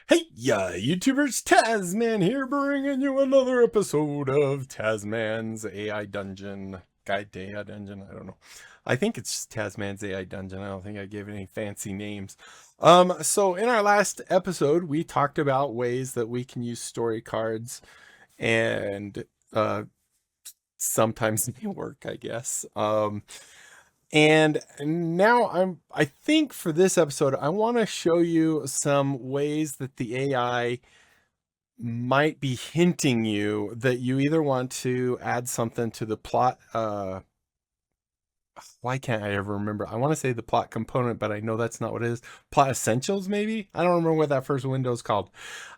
Hey, YouTubers, TazzMan here, bringing you another episode of TazzMan's AI Dungeon. Guide to AI Dungeon, I don't know. I think it's just TazzMan's AI Dungeon. I don't think I gave it any fancy names. So in our last episode, we talked about ways that we can use story cards and sometimes they work, I guess. And now I think for this episode, I want to show you some ways that the AI might be hinting you that you either want to add something to the plot. Why can't I ever remember? I want to say the plot component, but I know that's not what it is. Plot essentials, maybe? I don't remember what that first window is called.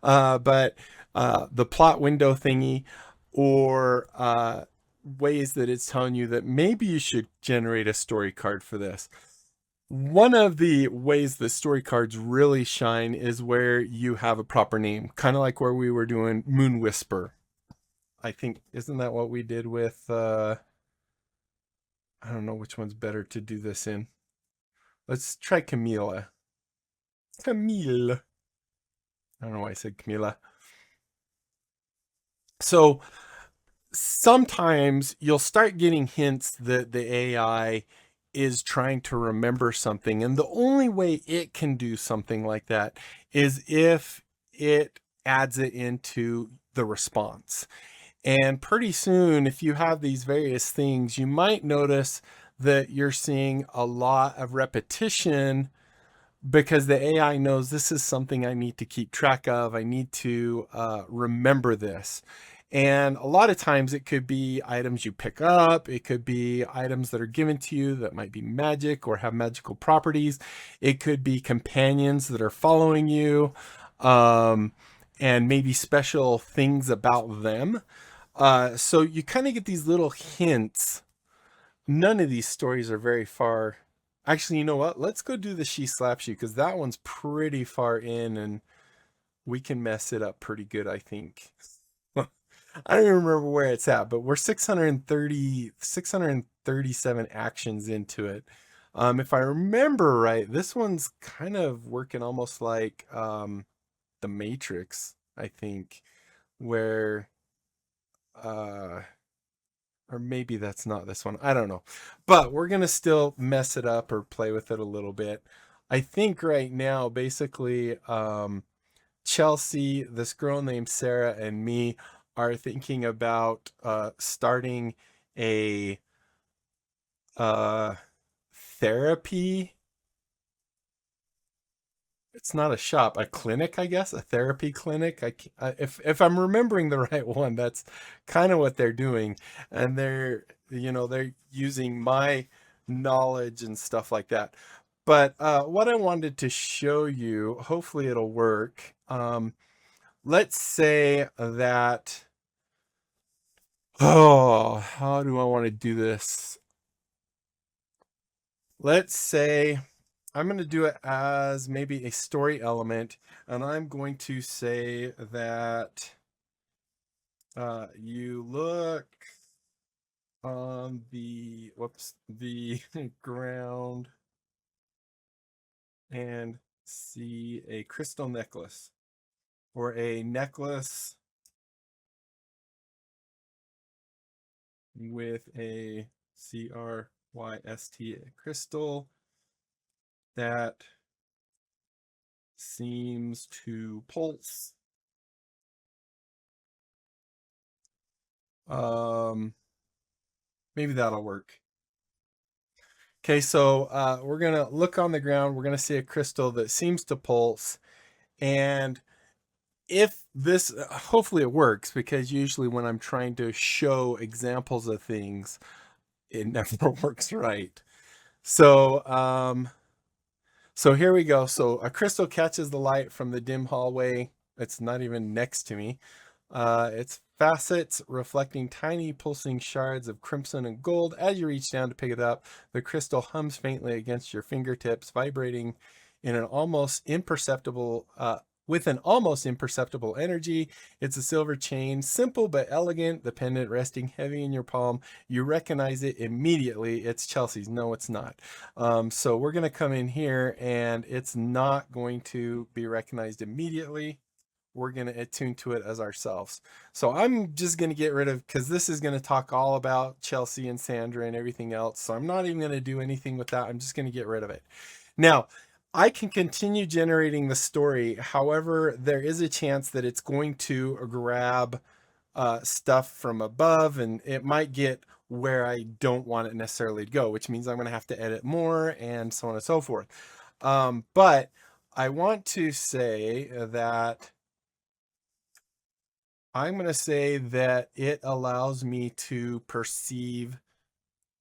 But the plot window thingy, or ways that it's telling you that maybe you should generate a story card for this. One of the ways the story cards really shine is where you have a proper name, kind of like where we were doing Moon Whisper. I think, isn't that what we did with, I don't know which one's better to do this in. Let's try Camila. Camille. I don't know why I said Camila. So sometimes you'll start getting hints that the AI is trying to remember something. And the only way it can do something like that is if it adds it into the response. And pretty soon, if you have these various things, you might notice that you're seeing a lot of repetition because the AI knows this is something I need to keep track of. I need to remember this. And a lot of times it could be items you pick up. It could be items that are given to you that might be magic or have magical properties. It could be companions that are following you, and maybe special things about them. So you kind of get these little hints. None of these stories are very far. Actually, you know what? Let's go do the She Slaps You, because that one's pretty far in and we can mess it up pretty good, I think. I don't even remember where it's at, but we're 637 actions into it. If I remember right, this one's kind of working almost like the Matrix, I think, where or maybe that's not this one. I don't know. But we're going to still mess it up or play with it a little bit. I think right now, basically, Chelsea, this girl named Sarah, and me are thinking about starting a therapy. It's not a shop, a clinic, I guess, a therapy clinic. If I'm remembering the right one, that's kind of what they're doing, and they're using my knowledge and stuff like that. But what I wanted to show you, hopefully it'll work. Let's say that. Oh, how do I want to do this? Let's say I'm going to do it as maybe a story element, and I'm going to say that you look on the ground and see a crystal necklace, or a necklace with a CRYST, a crystal that seems to pulse. Maybe that'll work. Okay, so we're gonna look on the ground. We're gonna see a crystal that seems to pulse, and if this, hopefully it works, because usually when I'm trying to show examples of things, it never works right. So here we go. So a crystal catches the light from the dim hallway. It's not even next to me. Its facets reflecting tiny pulsing shards of crimson and gold. As you reach down to pick it up, the crystal hums faintly against your fingertips, vibrating in an almost imperceptible with an almost imperceptible energy. It's a silver chain, simple but elegant, the pendant resting heavy in your palm. You recognize it immediately. It's Chelsea's. No, it's not. So we're going to come in here and it's not going to be recognized immediately. We're going to attune to it as ourselves. So I'm just going to get rid of, because this is going to talk all about Chelsea and Sandra and everything else. So I'm not even going to do anything with that. I'm just going to get rid of it. Now, I can continue generating the story. However, there is a chance that it's going to grab stuff from above and it might get where I don't want it necessarily to go, which means I'm going to have to edit more and so on and so forth. But I want to say that I'm going to say that it allows me to perceive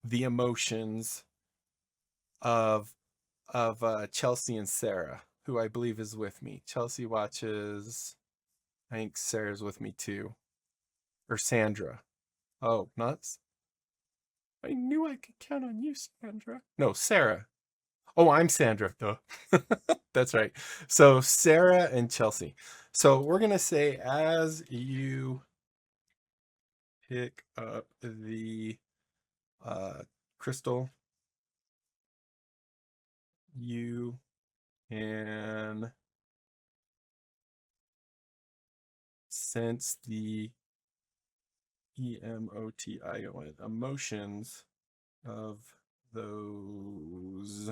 the emotions of Chelsea and Sarah, who I believe is with me. Chelsea watches. I think Sarah's with me too, or Sandra. Oh, nuts! I knew I could count on you, Sandra. No, Sarah. Oh, I'm Sandra, though. That's right. So Sarah and Chelsea. So we're gonna say as you pick up the crystal, you can sense the emotion, emotions of those.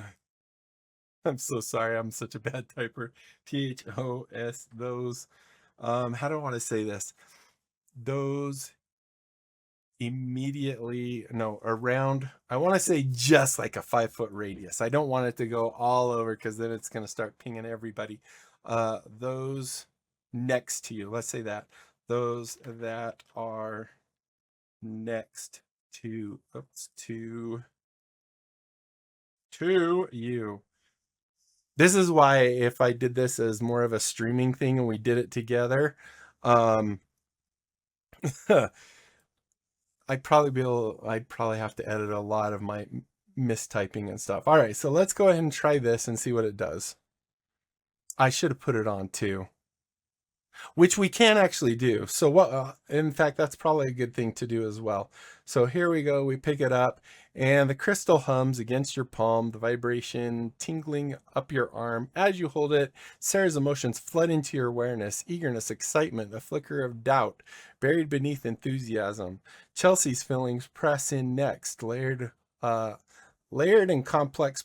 I'm so sorry, I'm such a bad typer. THOS, those. How do I want to say this? Those immediately, no, around, I want to say just like a 5-foot radius. I don't want it to go all over because then it's going to start pinging everybody. Those next to you, let's say that. Those that are next to, oops, to you. This is why if I did this as more of a streaming thing and we did it together, I'd probably have to edit a lot of my mistyping and stuff. All right, so let's go ahead and try this and see what it does. I should have put it on too, which we can actually do. So what, in fact, that's probably a good thing to do as well. So here we go, we pick it up and the crystal hums against your palm, the vibration tingling up your arm. As you hold it, Sarah's emotions flood into your awareness, eagerness, excitement, a flicker of doubt, buried beneath enthusiasm. Chelsea's feelings press in next, layered and complex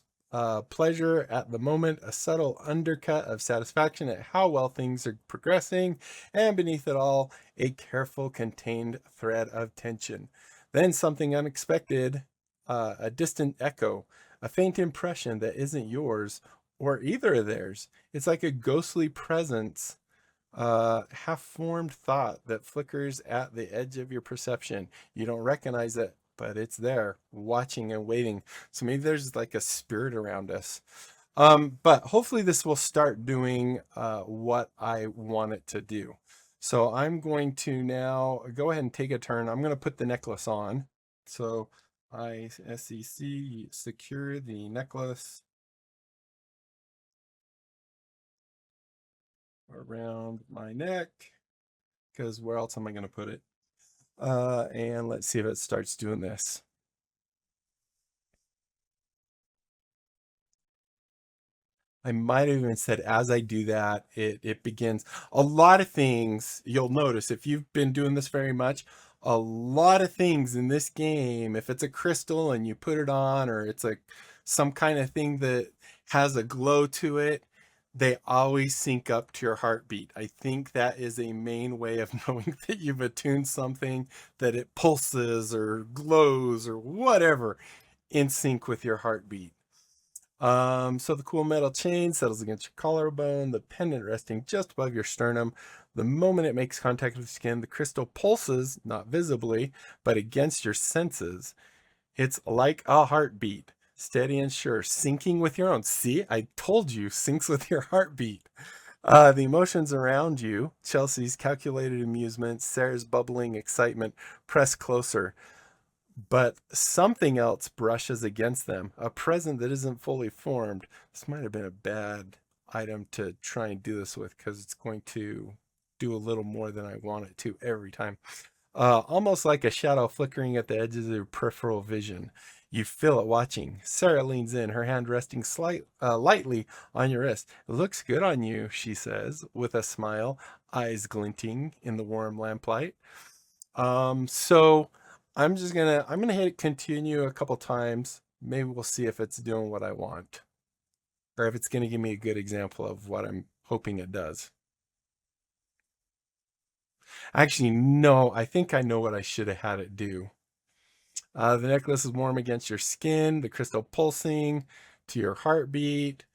pleasure at the moment, a subtle undercut of satisfaction at how well things are progressing, and beneath it all, a careful, contained thread of tension. Then something unexpected, a distant echo, a faint impression that isn't yours or either of theirs. It's like a ghostly presence, half-formed thought that flickers at the edge of your perception. You don't recognize it, but it's there, watching and waiting. So maybe there's like a spirit around us. But hopefully this will start doing what I want it to do. So I'm going to now go ahead and take a turn. I'm going to put the necklace on. So I secure the necklace around my neck, because where else am I going to put it? And let's see if it starts doing this. I might have even said as I do that, it begins. A lot of things you'll notice if you've been doing this very much, a lot of things in this game, if it's a crystal and you put it on, or it's like some kind of thing that has a glow to it, they always sync up to your heartbeat. I think that is a main way of knowing that you've attuned something, that it pulses or glows or whatever in sync with your heartbeat. So the cool metal chain settles against your collarbone, the pendant resting just above your sternum. The moment it makes contact with skin, the crystal pulses, not visibly, but against your senses. It's like a heartbeat, steady and sure, syncing with your own. See, I told you, syncs with your heartbeat. The emotions around you, Chelsea's calculated amusement, Sarah's bubbling excitement, press closer. But something else brushes against them, a present that isn't fully formed. This might have been a bad item to try and do this with, because it's going to do a little more than I want it to every time. Almost like a shadow flickering at the edges of your peripheral vision. You feel it watching. Sarah leans in, her hand resting lightly on your wrist. It looks good on you, she says, with a smile, eyes glinting in the warm lamplight. So I'm gonna hit continue a couple times. Maybe we'll see if it's doing what I want, or if it's gonna give me a good example of what I'm hoping it does. Actually, no, I think I know what I should have had it do. The necklace is warm against your skin, the crystal pulsing to your heartbeat.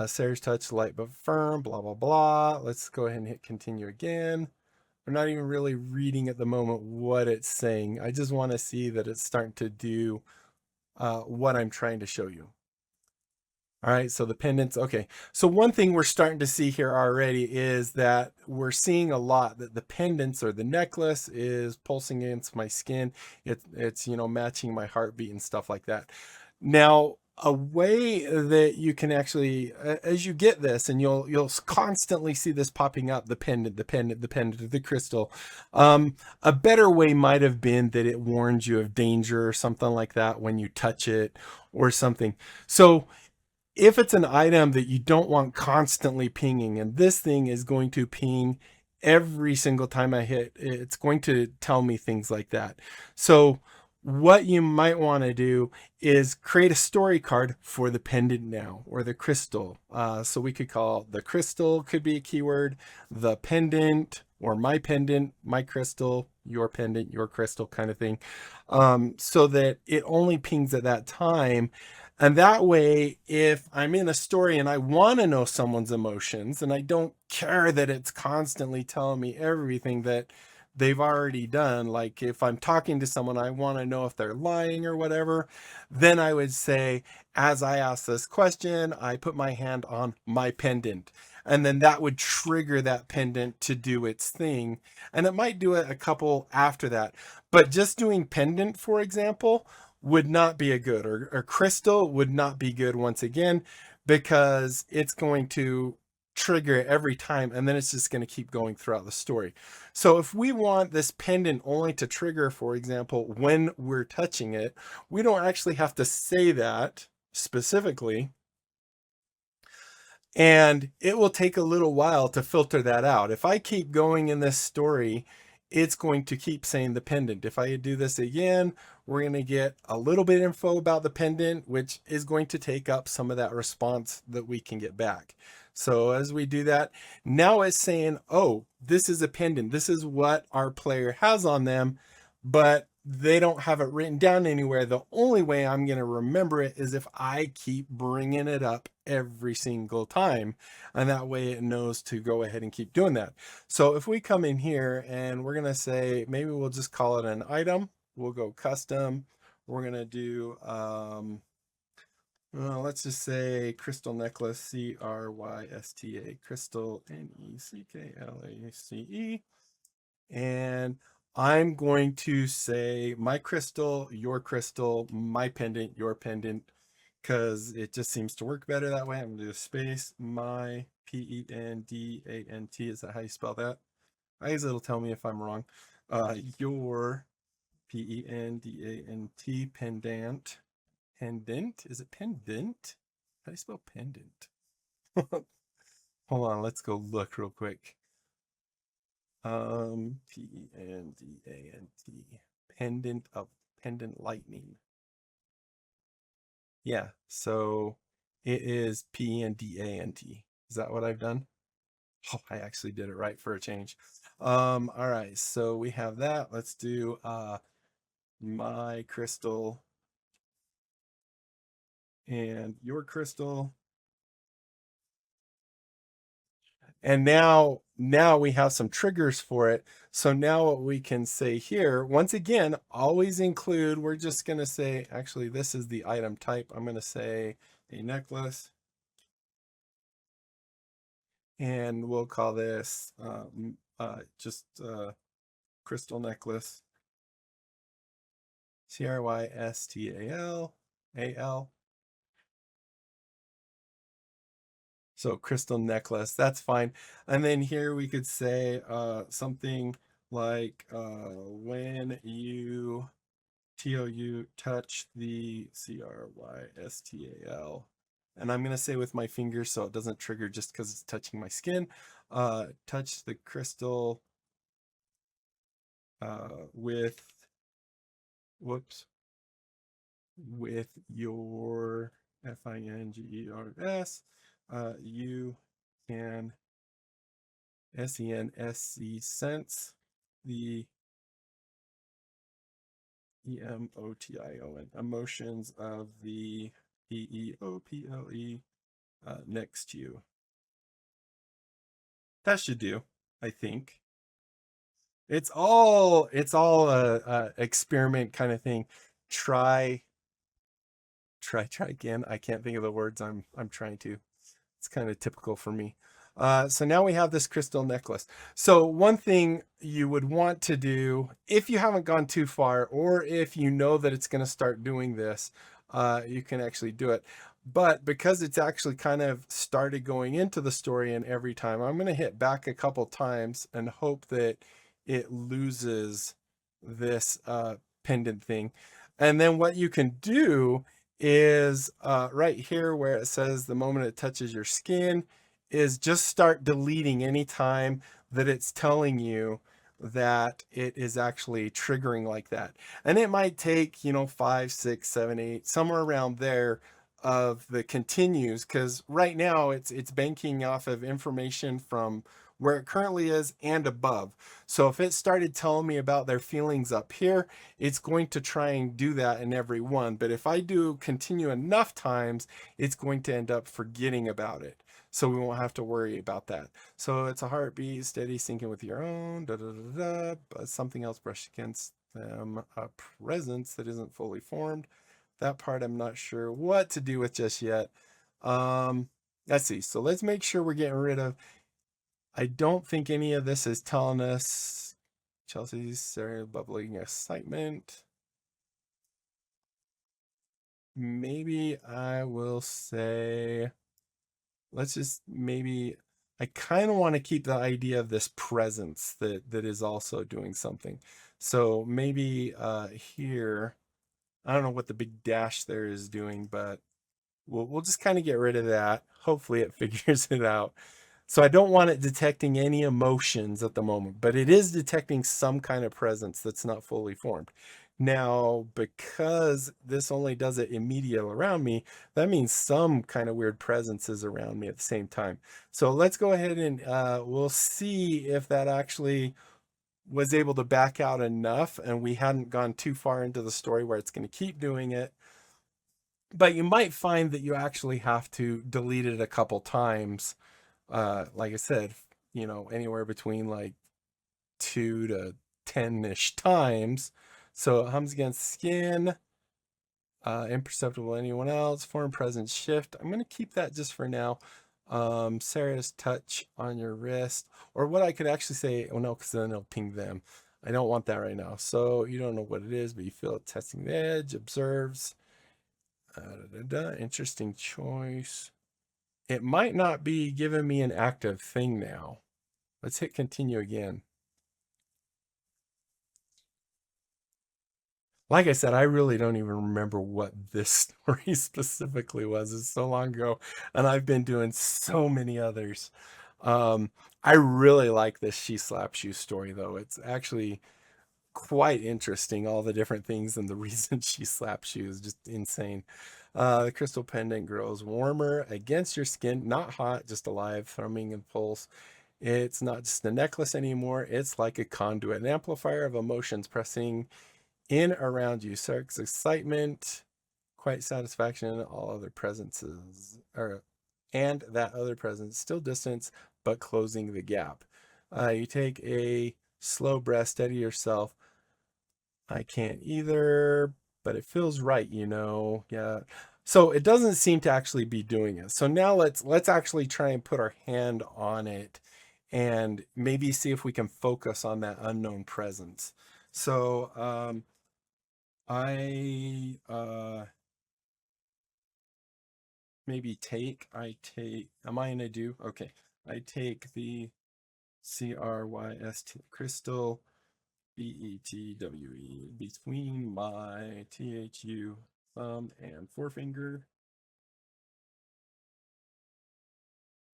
Sarah's touch light but firm, blah, blah, blah. Let's go ahead and hit continue again. I'm not even really reading at the moment what it's saying. I just want to see that it's starting to do what I'm trying to show you. All right, so the pendants. Okay, so one thing we're starting to see here already is that we're seeing a lot that the pendants or the necklace is pulsing against my skin. It's matching my heartbeat and stuff like that. Now, a way that you can actually, as you get this, and you'll constantly see this popping up, the pendant, the crystal. A better way might have been that it warns you of danger or something like that when you touch it or something. So if it's an item that you don't want constantly pinging, and this thing is going to ping every single time I hit, it's going to tell me things like that. So what you might want to do is create a story card for the pendant now, or the crystal. So we could call the crystal, could be a keyword, the pendant, or my pendant, my crystal, your pendant, your crystal, kind of thing. So that it only pings at that time. And that way, if I'm in a story and I want to know someone's emotions, and I don't care that it's constantly telling me everything that they've already done, like if I'm talking to someone, I want to know if they're lying or whatever, then I would say, as I ask this question, I put my hand on my pendant. And then that would trigger that pendant to do its thing. And it might do it a couple after that. But just doing pendant, for example, would not be a good, or crystal would not be good once again, because it's going to trigger it every time, and then it's just going to keep going throughout the story. So if we want this pendant only to trigger, for example, when we're touching it, we don't actually have to say that specifically, and it will take a little while to filter that out. If I keep going in this story, it's going to keep saying the pendant. If I do this again, we're going to get a little bit of info about the pendant, which is going to take up some of that response that we can get back. So as we do that, now it's saying, oh, this is a pendant. This is what our player has on them, but they don't have it written down anywhere. The only way I'm going to remember it is if I keep bringing it up every single time. And that way it knows to go ahead and keep doing that. So if we come in here and we're going to say, maybe we'll just call it an item. We'll go custom. We're going to do, let's just say crystal necklace, CRYSTA, crystal, NECKLACE. And I'm going to say my crystal, my pendant, your pendant, because it just seems to work better that way. I'm going to do a space, my, PENDANT. Is that how you spell that? I guess it'll tell me if I'm wrong. Your, PENDANT, pendant. Pendant? Is it pendant? How do you spell pendant? Hold on, let's go look real quick. PENDANT, pendant of pendant lightning. Yeah, so it is PENDANT. Is that what I've done? Oh, I actually did it right for a change. All right, so we have that. Let's do my crystal and your crystal. And now we have some triggers for it. So now what we can say here, once again, always include, we're just going to say, actually, this is the item type. I'm going to say a necklace. And we'll call this just crystal necklace. CRYSTAL. So crystal necklace, that's fine. And then here we could say something like when you touch the crystal, and I'm going to say with my fingers so it doesn't trigger just because it's touching my skin. Touch the crystal with, whoops, with your fingers, you can sense the emotion emotions of the PEOPLE next to you. That should do, I think. It's all a experiment kind of thing. Try again. I can't think of the words I'm trying to. It's kind of typical for me. So now we have this crystal necklace. So one thing you would want to do, if you haven't gone too far, or if you know that it's going to start doing this, you can actually do it. But because it's actually kind of started going into the story, and every time I'm going to hit back a couple times and hope that it loses this pendant thing. And then what you can do is right here where it says the moment it touches your skin, is just start deleting any time that it's telling you that it is actually triggering like that. And it might take, 5, 6, 7, 8, somewhere around there of the continues, because right now it's banking off of information from where it currently is and above. So if it started telling me about their feelings up here, it's going to try and do that in every one. But if I do continue enough times, it's going to end up forgetting about it. So we won't have to worry about that. So it's a heartbeat, steady, syncing with your own, but something else brushed against them, a presence that isn't fully formed. That part I'm not sure what to do with just yet. Let's see. So let's make sure we're getting rid of, I don't think any of this is telling us Chelsea's Sarah bubbling excitement. Maybe I will say, let's just maybe, I kind of want to keep the idea of this presence that is also doing something. So maybe here, I don't know what the big dash there is doing, but we'll just kind of get rid of that. Hopefully it figures it out. So I don't want it detecting any emotions at the moment, but it is detecting some kind of presence that's not fully formed. Now, because this only does it immediate around me, that means some kind of weird presence is around me at the same time. So let's go ahead and we'll see if that actually was able to back out enough and we hadn't gone too far into the story where it's going to keep doing it. But you might find that you actually have to delete it a couple times. Like I said, anywhere between like 2 to 10-ish times. So it hums against skin, imperceptible to anyone else, form, presence, shift. I'm going to keep that just for now. Sarah's touch on your wrist, or what I could actually say, oh no, because then it'll ping them. I don't want that right now. So you don't know what it is, but you feel it testing the edge, observes. Interesting choice. It might not be giving me an active thing now. Let's hit continue again. Like I said, I really don't even remember what this story specifically was. It's so long ago, and I've been doing so many others. I really like this She Slaps You story, though. It's actually quite interesting, all the different things, and the reason she slaps you is just insane. The crystal pendant grows warmer against your skin, not hot, just alive, thrumming and pulse. It's not just a necklace anymore. It's like a conduit, an amplifier of emotions pressing in around you. Sex, excitement, quiet satisfaction, all other presences, and that other presence, still distance, but closing the gap. You take a slow breath, steady yourself. I can't either, but it feels right, Yeah. So it doesn't seem to actually be doing it. So now let's actually try and put our hand on it and maybe see if we can focus on that unknown presence. So I maybe am I in a do? Okay. I take the CRYST crystal BETWE between my THU thumb and forefinger.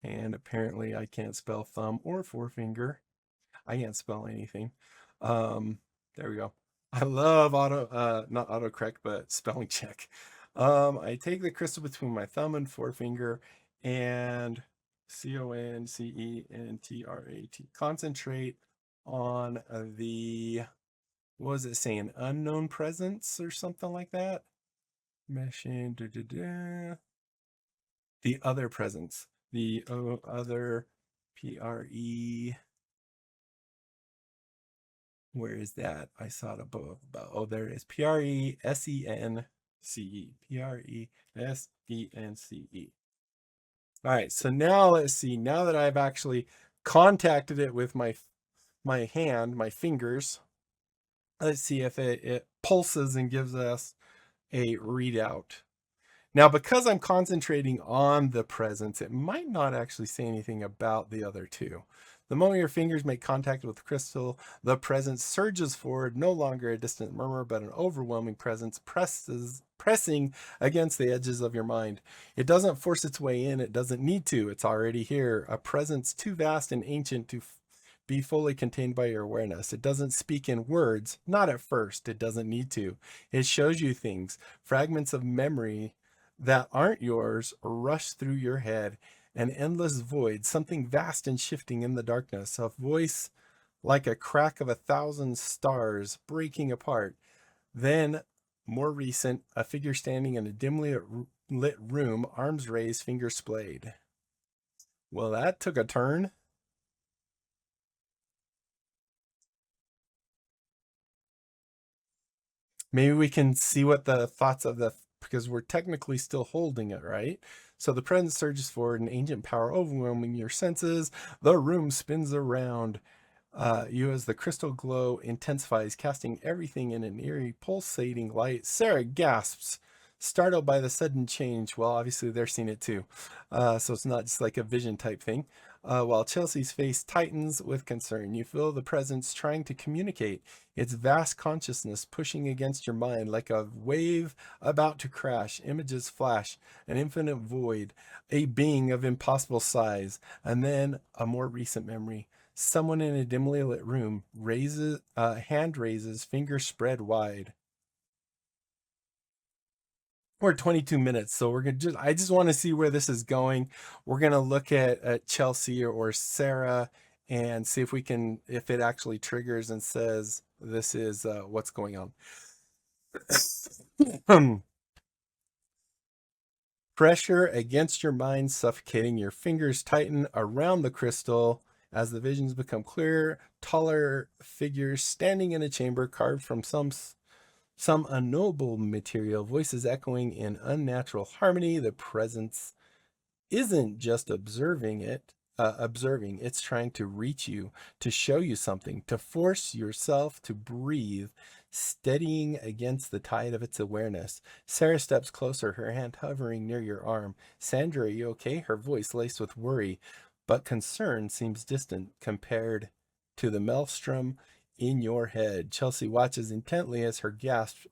And apparently I can't spell thumb or forefinger. I can't spell anything. There we go. I love not autocorrect, but spelling check. I take the crystal between my thumb and forefinger and CONCENTRAT. Concentrate on the, what was it saying? Unknown presence or something like that? Meshing, the other presence. The other PRE. Where is that? I saw it above. Oh, there it is. PRESENCE. PRESENCE. All right, so now let's see. Now that I've actually contacted it with my hand, my fingers, let's see if it pulses and gives us a readout. Now, because I'm concentrating on the presence, it might not actually say anything about the other two. The moment your fingers make contact with the crystal, the presence surges forward, no longer a distant murmur, but an overwhelming presence pressing against the edges of your mind. It doesn't force its way in. It doesn't need to. It's already here. A presence too vast and ancient to be fully contained by your awareness. It doesn't speak in words, not at first. It doesn't need to. It shows you things, fragments of memory that aren't yours rush through your head, an endless void, something vast and shifting in the darkness, a voice like a crack of 1,000 stars breaking apart. Then, more recent, a figure standing in a dimly lit room, arms raised, fingers splayed. Well, that took a turn. Maybe we can see what the thoughts of because we're technically still holding it, right? So the presence surges forward, an ancient power overwhelming your senses. The room spins around you as the crystal glow intensifies, casting everything in an eerie, pulsating light. Sarah gasps, startled by the sudden change. Well, obviously they're seeing it too. So it's not just like a vision type thing. While Chelsea's face tightens with concern, you feel the presence trying to communicate, its vast consciousness pushing against your mind like a wave about to crash. Images flash, an infinite void, a being of impossible size, and then a more recent memory. Someone in a dimly lit room hand raises, fingers spread wide. We're 22 minutes, so we're gonna I just want to see where this is going. We're gonna look at Chelsea or Sarah and see if it actually triggers and says this is what's going on. Pressure against your mind, suffocating. Your fingers tighten around the crystal as the visions become clearer. Taller figures standing in a chamber carved from some unknowable material, voices echoing in unnatural harmony. The presence isn't just observing, it's trying to reach you, to show you something, to force yourself to breathe, steadying against the tide of its awareness. Sarah steps closer, her hand hovering near your arm. Sandra, are you okay? Her voice laced with worry, but concern seems distant compared to the maelstrom in your head. Chelsea watches intently as her gaze,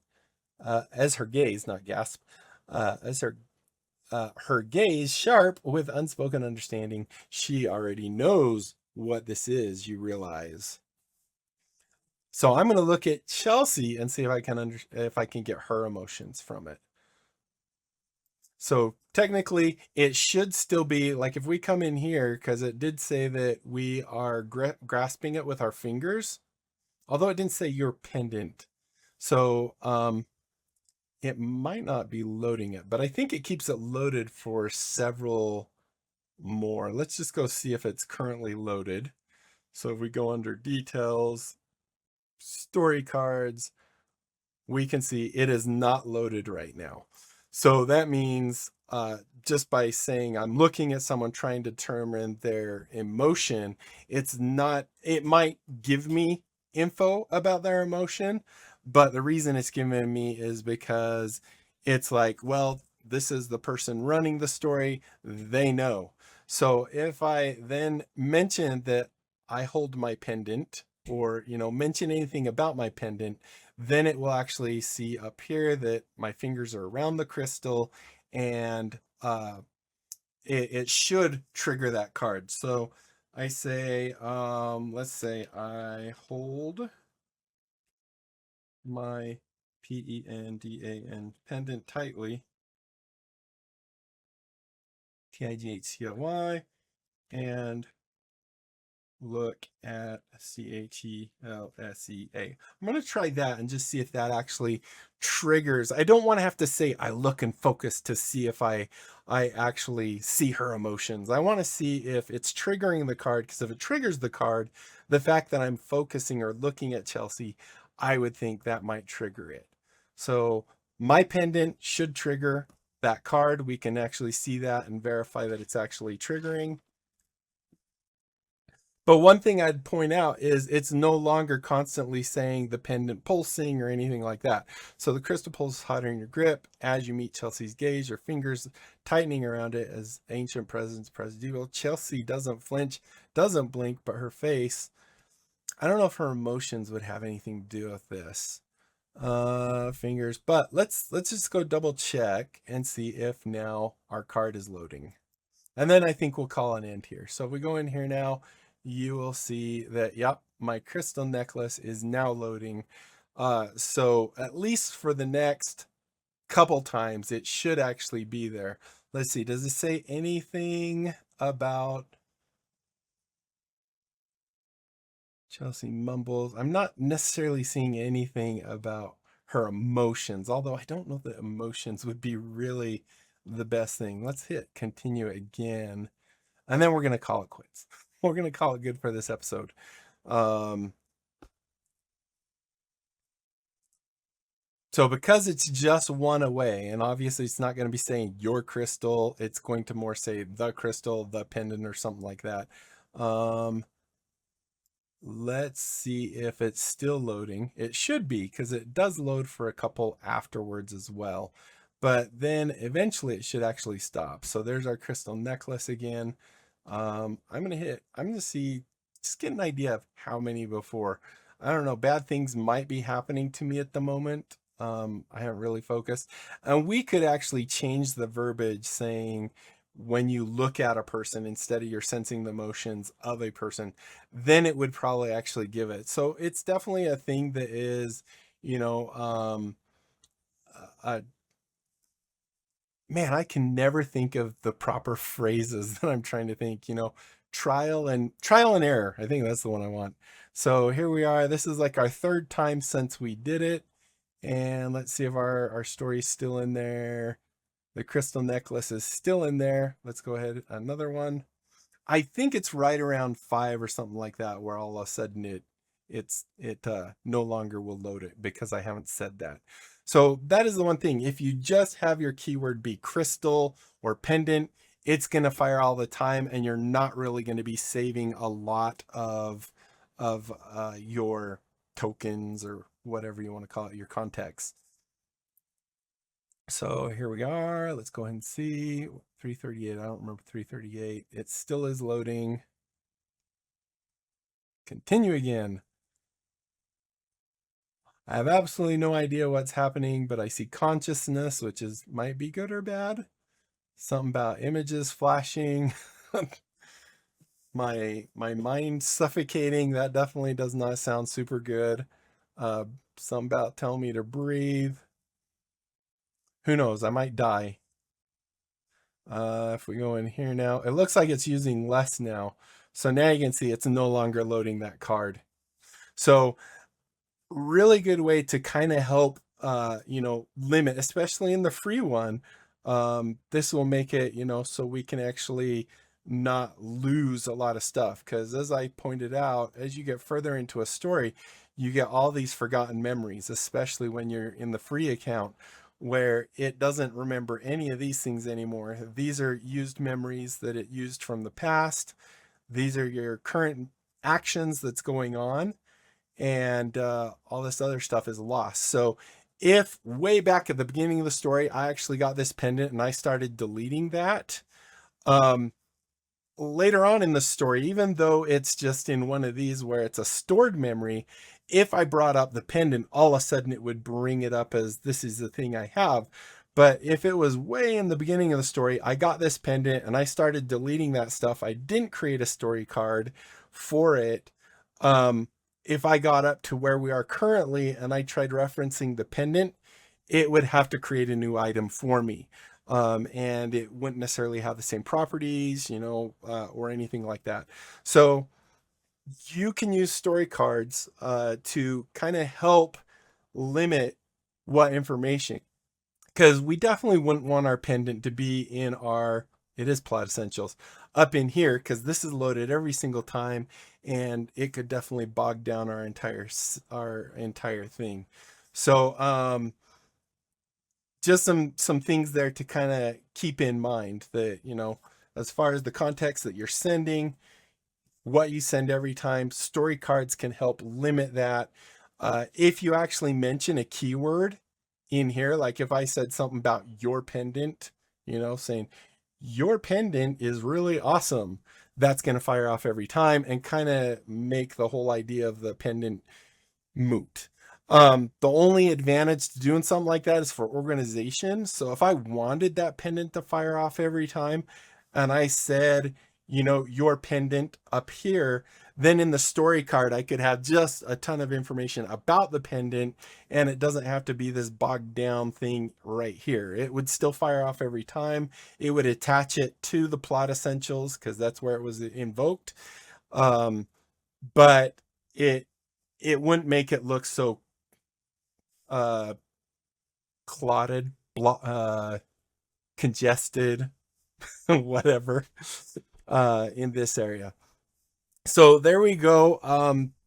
not gasp, as her gaze sharp with unspoken understanding. She already knows what this is, you realize. So I'm going to look at Chelsea and see if I can get her emotions from it. So technically it should still be like if we come in here, because it did say that we are grasping it with our fingers, although it didn't say your pendant. So it might not be loading it, but I think it keeps it loaded for several more. Let's just go see if it's currently loaded. So if we go under details, story cards, we can see it is not loaded right now. So that means just by saying I'm looking at someone trying to determine their emotion, it might give me info about their emotion, but the reason it's giving me is because it's like, well, this is the person running the story, they know. So if I then mention that I hold my pendant, or, mention anything about my pendant, then it will actually see up here that my fingers are around the crystal, and it should trigger that card. So I say, let's say I hold my PENDAN pendant tightly, TIGHCLY, and look at CHELSEA. I'm going to try that and just see if that actually triggers. I don't want to have to say I look and focus to see if I actually see her emotions. I want to see if it's triggering the card, because if it triggers the card, the fact that I'm focusing or looking at Chelsea, I would think that might trigger it. So my pendant should trigger that card. We can actually see that and verify that it's actually triggering. But one thing I'd point out is it's no longer constantly saying the pendant pulsing or anything like that. So the crystal pulses hotter in your grip as you meet Chelsea's gaze, your fingers tightening around it as ancient presence presses evil. Chelsea doesn't flinch, doesn't blink, but her face, I don't know if her emotions would have anything to do with this. Fingers, but let's just go double check and see if now our card is loading. And then I think we'll call an end here. So if we go in here now, you will see that, yep, my crystal necklace is now loading. So at least for the next couple times, it should actually be there. Let's see, does it say anything about Chelsea mumbles? I'm not necessarily seeing anything about her emotions, although I don't know that emotions would be really the best thing. Let's hit continue again. And then we're going to call it quits. We're going to call it good for this episode. So because it's just one away, and obviously it's not going to be saying your crystal, it's going to more say the crystal, the pendant, or something like that. Let's see if it's still loading. It should be, because it does load for a couple afterwards as well. But then eventually it should actually stop. So there's our crystal necklace again. I'm going to see, just get an idea of how many before. I don't know, bad things might be happening to me at the moment. I haven't really focused. And we could actually change the verbiage saying, when you look at a person, instead of you're sensing the emotions of a person, then it would probably actually give it. So it's definitely a thing that is, man, I can never think of the proper phrases that I'm trying to think, trial and error. I think that's the one I want. So here we are. This is like our third time since we did it. And let's see if our story's still in there. The crystal necklace is still in there. Let's go ahead. Another one. I think it's right around 5 or something like that, where all of a sudden it no longer will load it, because I haven't said that. So that is the one thing. If you just have your keyword be crystal or pendant, it's going to fire all the time, and you're not really going to be saving a lot of your tokens, or whatever you want to call it, your context. So here we are. Let's go ahead and see 338. I don't remember 338. It still is loading. Continue again. I have absolutely no idea what's happening, but I see consciousness, which might be good or bad. Something about images flashing. my mind suffocating. That definitely does not sound super good. Something about telling me to breathe. Who knows? I might die. If we go in here now, it looks like it's using less now. So now you can see it's no longer loading that card. So really good way to kind of help, limit, especially in the free one. This will make it, so we can actually not lose a lot of stuff. Because as I pointed out, as you get further into a story, you get all these forgotten memories, especially when you're in the free account, where it doesn't remember any of these things anymore. These are used memories that it used from the past. These are your current actions that's going on, and all this other stuff is lost. So if way back at the beginning of the story, I actually got this pendant and I started deleting that, um, later on in the story, even though it's just in one of these where it's a stored memory, if I brought up the pendant, all of a sudden it would bring it up as this is the thing I have. But if it was way in the beginning of the story, I got this pendant and I started deleting that stuff. I didn't create a story card for it. Um, if I got up to where we are currently and I tried referencing the pendant, it would have to create a new item for me. And it wouldn't necessarily have the same properties, or anything like that. So you can use story cards to kind of help limit what information, because we definitely wouldn't want our pendant to be in our, it is plot essentials, up in here, because this is loaded every single time and it could definitely bog down our entire thing. So just some things there to kind of keep in mind, that as far as the context that you're sending, what you send every time, story cards can help limit that. If you actually mention a keyword in here, like if I said something about your pendant, saying your pendant is really awesome, that's going to fire off every time and kind of make the whole idea of the pendant moot. The only advantage to doing something like that is for organization. So if I wanted that pendant to fire off every time and I said, your pendant up here, then in the story card, I could have just a ton of information about the pendant, and it doesn't have to be this bogged down thing right here. It would still fire off every time. It would attach it to the plot essentials because that's where it was invoked. But it wouldn't make it look so clotted, congested, whatever, in this area. So there we go.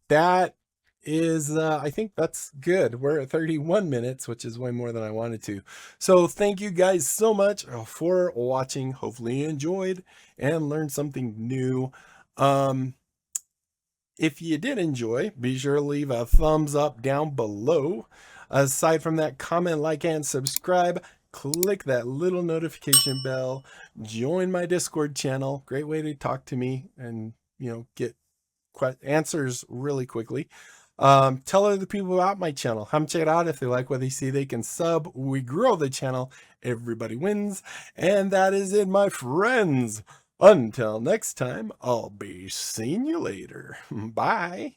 That is, I think that's good. We're at 31 minutes, which is way more than I wanted to. So thank you guys so much for watching. Hopefully you enjoyed and learned something new. If you did enjoy, be sure to leave a thumbs up down below. Aside from that, comment, like, and subscribe. Click that little notification bell. Join my Discord channel. Great way to talk to me and, get answers really quickly. Tell other people about my channel. Have them check it out. If they like what they see, they can sub. We grow the channel. Everybody wins. And that is it, my friends. Until next time, I'll be seeing you later. Bye.